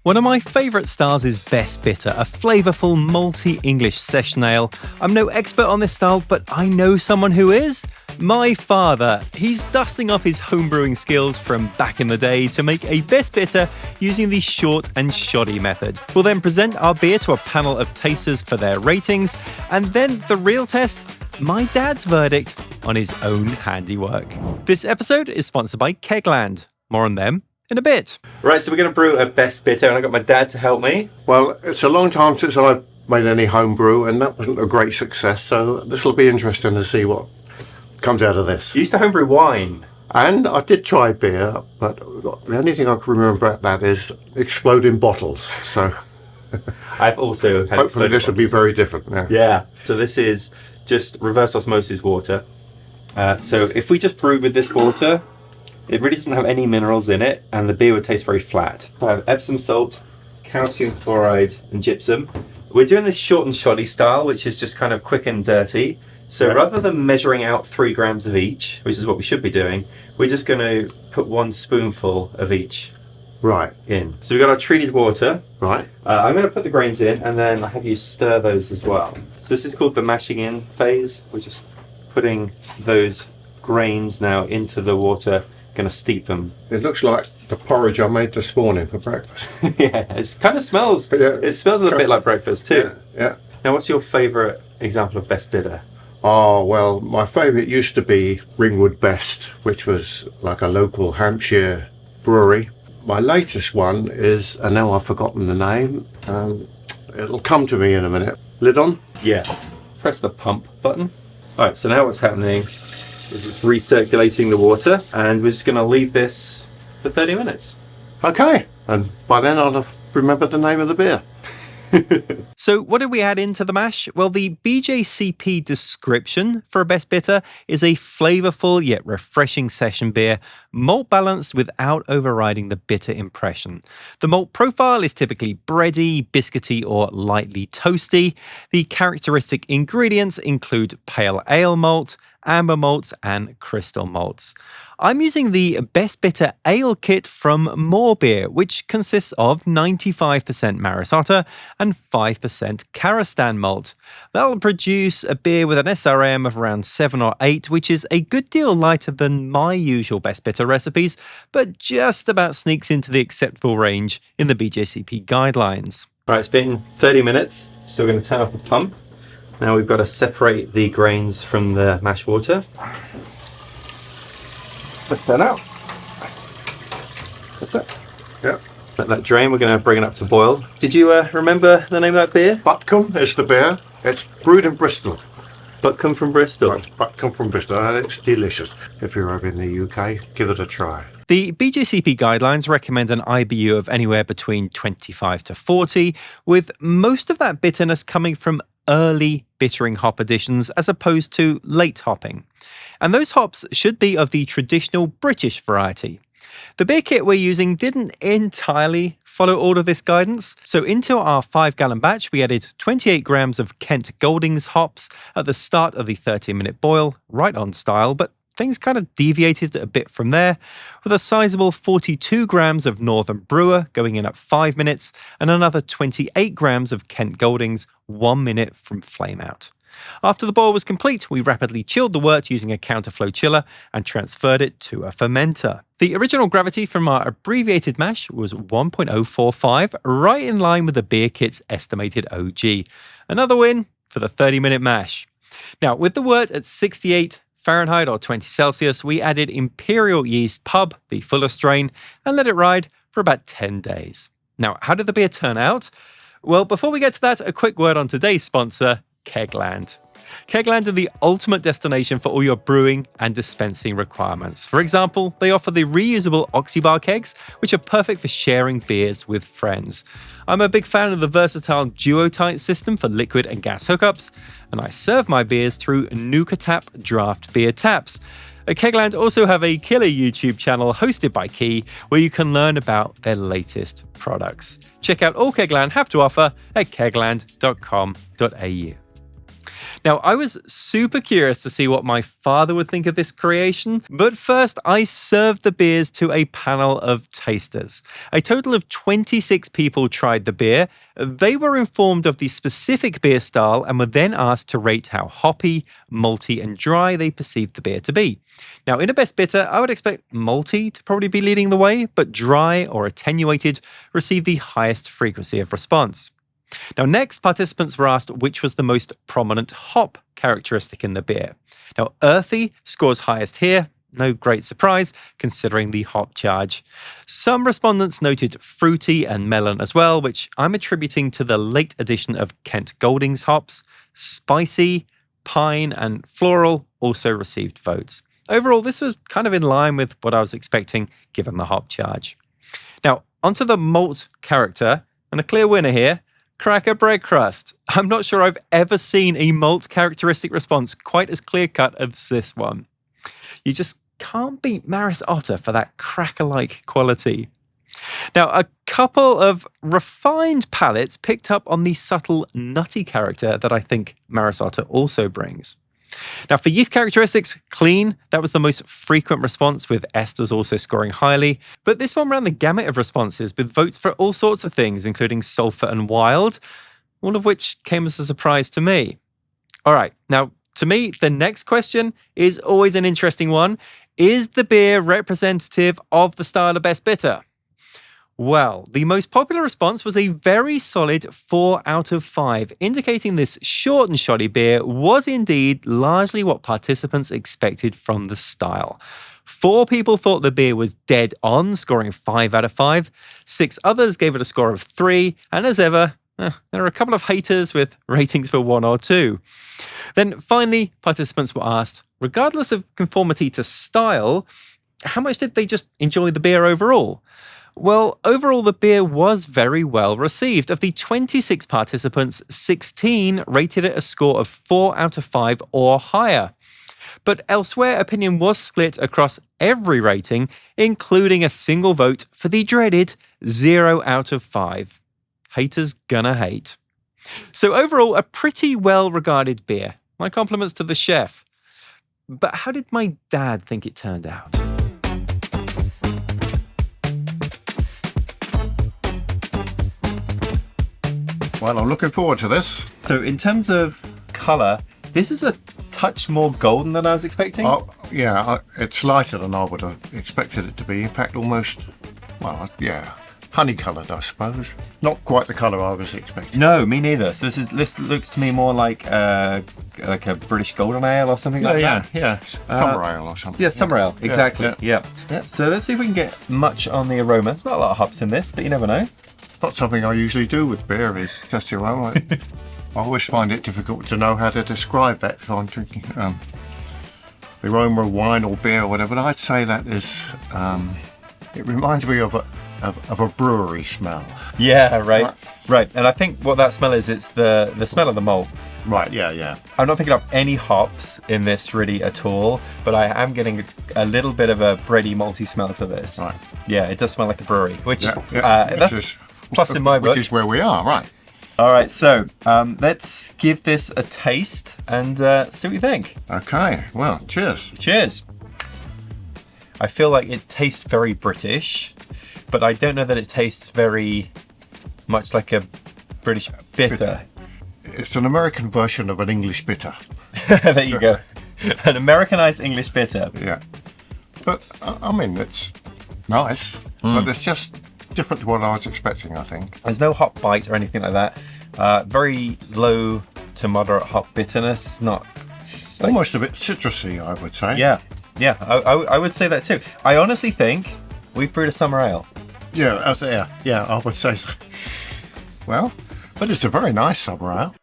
One of my favourite styles is Best Bitter, a flavourful malty English session ale. I'm no expert on this style, but I know someone who is. My father. He's dusting off his homebrewing skills from back in the day to make a Best Bitter using the short and shoddy method. We'll then present our beer to a panel of tasters for their ratings, and then the real test, my dad's verdict on his own handiwork. This episode is sponsored by Kegland. More on them in a bit. Right, so we're going to brew a Best Bitter, and I got my dad to help me. Well, it's a long time since I've made any home brew, and that wasn't a great success, so this will be interesting to see what comes out of this. You used to homebrew wine. And I did try beer, but the only thing I can remember about that is exploding bottles. So I've also had hopefully this will be very different now. Yeah. So this is just reverse osmosis water. So if we just brew with this water, it really doesn't have any minerals in it, and the beer would taste very flat. I have Epsom salt, calcium chloride, and gypsum. We're doing this short and shoddy style, which is just kind of quick and dirty. So rather than measuring out 3 grams of each, which is what we should be doing, we're just going to put 1 spoonful of each in. So we've got our treated water. Right. I'm going to put the grains in, and then I have you stir those as well. So this is called the mashing in phase. We're just putting those grains now into the water, going to steep them. It looks like the porridge I made this morning for breakfast. Yeah, it kind of smells. Yeah, it smells a little bit like breakfast too. Yeah. Now, what's your favourite example of Best Bitter? Oh, well, my favourite used to be Ringwood Best, which was like a local Hampshire brewery. My latest one is, and now I've forgotten the name, it'll come to me in a minute. Lid on? Yeah. Press the pump button. All right, so now what's happening is it's recirculating the water, and we're just going to leave this for 30 minutes. Okay, and by then I'll have remembered the name of the beer. So what did we add into the mash? Well, the BJCP description for a Best Bitter is a flavourful yet refreshing session beer, malt balanced without overriding the bitter impression. The malt profile is typically bready, biscuity, or lightly toasty. The characteristic ingredients include pale ale malt, amber malts, and crystal malts. I'm using the Best Bitter Ale Kit from More Beer, which consists of 95% Maris Otter and 5% Karastan malt. That'll produce a beer with an SRM of around 7 or 8, which is a good deal lighter than my usual Best Bitter recipes, but just about sneaks into the acceptable range in the BJCP guidelines. Right, it's been 30 minutes. Still going to turn off the pump. Now we've got to separate the grains from the mash water. Lift that out. That's it. Yeah. Let that drain. We're going to bring it up to boil. Did you remember the name of that beer? Butcombe is the beer. It's brewed in Bristol. Butcombe from Bristol. Right, Butcombe from Bristol, and it's delicious. If you're over in the UK, give it a try. The BJCP guidelines recommend an IBU of anywhere between 25 to 40, with most of that bitterness coming from early bittering hop additions as opposed to late hopping. And those hops should be of the traditional British variety. The beer kit we're using didn't entirely follow all of this guidance, so into our 5-gallon batch we added 28 grams of Kent Goldings hops at the start of the 30-minute boil, right on style, but things kind of deviated a bit from there, with a sizable 42 grams of Northern Brewer going in at 5 minutes and another 28 grams of Kent Goldings 1 minute from flame out. After the boil was complete, we rapidly chilled the wort using a counterflow chiller and transferred it to a fermenter. The original gravity from our abbreviated mash was 1.045, right in line with the beer kit's estimated OG. Another win for the 30-minute mash. Now, with the wort at 68 Fahrenheit or 20 Celsius, we added Imperial Yeast Pub, the fuller strain, and let it ride for about 10 days. Now, how did the beer turn out? Well, before we get to that, a quick word on today's sponsor, Kegland. Kegland are the ultimate destination for all your brewing and dispensing requirements. For example, they offer the reusable Oxybar kegs, which are perfect for sharing beers with friends. I'm a big fan of the versatile Duo-Tight system for liquid and gas hookups, and I serve my beers through Nuka Tap draft beer taps. Kegland also have a killer YouTube channel hosted by Key, where you can learn about their latest products. Check out all Kegland have to offer at kegland.com.au. Now, I was super curious to see what my father would think of this creation, but first I served the beers to a panel of tasters. A total of 26 people tried the beer. They were informed of the specific beer style and were then asked to rate how hoppy, malty, and dry they perceived the beer to be. Now, in a best bitter, I would expect malty to probably be leading the way, but dry or attenuated received the highest frequency of response. Now, next, participants were asked which was the most prominent hop characteristic in the beer. Now, earthy scores highest here. No great surprise, considering the hop charge. Some respondents noted fruity and melon as well, which I'm attributing to the late addition of Kent Golding's hops. Spicy, pine, and floral also received votes. Overall, this was kind of in line with what I was expecting, given the hop charge. Now, onto the malt character, and a clear winner here. Cracker bread crust. I'm not sure I've ever seen a malt characteristic response quite as clear-cut as this one. You just can't beat Maris Otter for that cracker-like quality. Now, a couple of refined palates picked up on the subtle nutty character that I think Maris Otter also brings. Now, for yeast characteristics, clean, that was the most frequent response, with esters also scoring highly. But this one ran the gamut of responses, with votes for all sorts of things, including sulfur and wild, all of which came as a surprise to me. All right, now, to me, the next question is always an interesting one. Is the beer representative of the style of best bitter? Well, the most popular response was a very solid 4 out of 5, indicating this short and shoddy beer was indeed largely what participants expected from the style. 4 people thought the beer was dead on, scoring 5 out of 5. 6 others gave it a score of 3, and as ever, there are a couple of haters with ratings for 1 or 2. Then finally, participants were asked, regardless of conformity to style, how much did they just enjoy the beer overall? Well, overall, the beer was very well received. Of the 26 participants, 16 rated it a score of 4 out of 5 or higher. But elsewhere, opinion was split across every rating, including a single vote for the dreaded 0 out of 5. Haters gonna hate. So overall, a pretty well-regarded beer. My compliments to the chef. But how did my dad think it turned out? Well, I'm looking forward to this. So in terms of colour, this is a touch more golden than I was expecting. Oh, yeah, it's lighter than I would have expected it to be. In fact, almost, well, yeah, honey-coloured, I suppose. Not quite the colour I was expecting. No, me neither. So this looks to me more like a British golden ale or something like that. Yeah, summer ale or something. Yeah, summer ale, exactly. Yeah. So let's see if we can get much on the aroma. There's not a lot of hops in this, but you never know. Not something I usually do with beer, is test the aroma. I always find it difficult to know how to describe that if I'm drinking the aroma of wine or beer or whatever. But I'd say that is, it reminds me of a brewery smell. Yeah, right. And I think what that smell is, it's the smell of the malt. Right, yeah. I'm not picking up any hops in this really at all, but I am getting a little bit of a bready, malty smell to this. Right. Yeah, it does smell like a brewery, which that's plus in my book. Which is where we are, right. All right, so let's give this a taste and see what you think. Okay, well, cheers. Cheers. I feel like it tastes very British, but I don't know that it tastes very much like a British bitter. It's an American version of an English bitter. There you go. An Americanized English bitter. Yeah. But, I mean, it's nice, but it's just different to what I was expecting, I think. There's no hop bite or anything like that. Very low to moderate hop bitterness. It's not... Almost a bit citrusy, I would say. Yeah, I would say that too. I honestly think we've brewed a summer ale. Yeah, I would say so. Well, but it's a very nice summer ale.